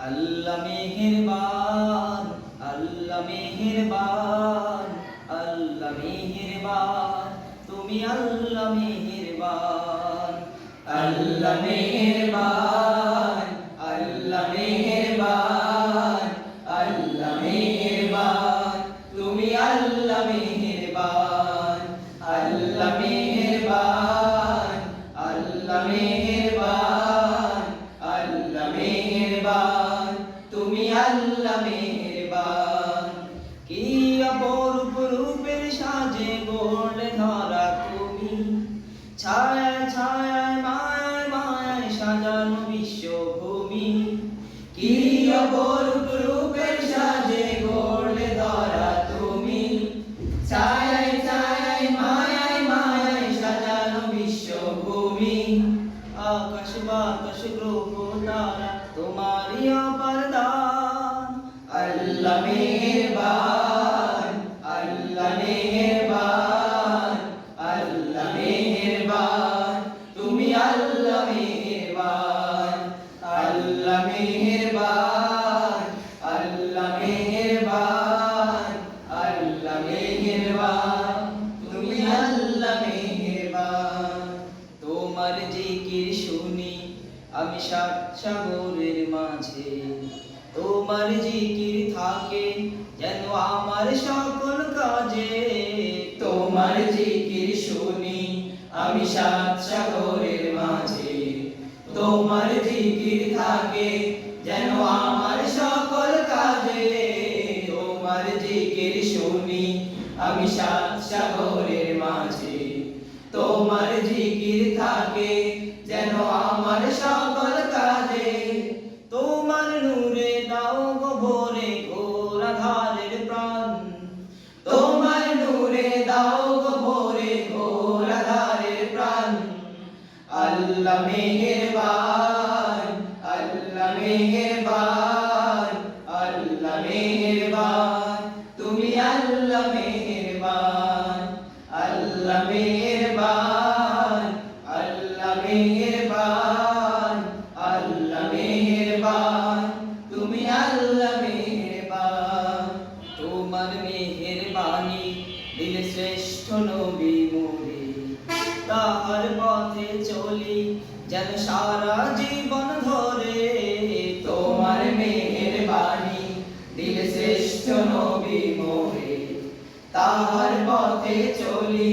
আল্লাহ মেহেরবান, আল্লাহ মেহেরবান, আল্লাহ মেহেরবান, তুমি আল্লাহ মেহেরবান। আল্লাহ মেহেরবান, আল্লাহ মেহেরবান, আল্লাহ মেহেরবান, তুমি আল্লাহ মেহেরবান। আল্লাহ মেহেরবান, আল্লাহ মেহেরবান, আল্লাহ মেহেরবান, তুমি আল্লাহ মেহেরবান। কি অপরূপ রূপের সাজে গড়লে ধরা তুমি, ছায়ায় ছায়ায় মায়ায় মায়ায় সাজানো বিশ্বভূমি। কি অপরূপ রূপের সাজে গড়লে ধরা তুমি, ছায়ায় ছায়ায় মায়ায় মায়ায় সাজানো বিশ্বভূমি। আকাশ বাতাস গ্রহ তারা তোমারই অপার দান। আল্লাহ মেহেরবান, আল্লাহ মেহেরবান, আল্লাহ মেহেরবান, তুমি আল্লাহ মেহেরবান। আল্লাহ মেহেরবান, আল্লাহ মেহেরবান, আল্লাহ মেহেরবান, তুমি আল্লাহ মেহেরবান। তোমার জিকির শুনি আমি সাত সাগরের মাঝে, তোমার জিকির থাকে যেন আমার সকল কাজে। তোমার জিকির শুনি আমি সাত সাগরের মাঝে, তোমার জিকির থাকে যেন আমার সকল কাজে। তোমার জিকির শুনি আমি সাত সাগরের মাঝে, তোমার জিকির থাকে যেন আমার সকল কাজে। তোমার নূরে দাও গো ভরে ঘোর আঁধারের প্রাণ, তোমার নূরে দাও গো ভরে ঘোর আঁধারের প্রাণ। আল্লাহ মেহেরবান, আল্লাহ মেহেরবান, আল্লাহ মেহেরবান, তুমি আল্লাহ মেহেরবান। আল্লাহ মেহেরবান, আল্লাহ মেহেরবান, আল্লাহ মেহেরবান, তুমি আল্লাহ মেহেরবান। তোমার মেহেরবানি দিলে শ্রেষ্ঠ নবী মোরে, তাহার পথে চলি যেন সারা জীবন ধরে। তোমার মেহেরবানি দিলে শ্রেষ্ঠ নবী মোরে, তাহার পথে চলি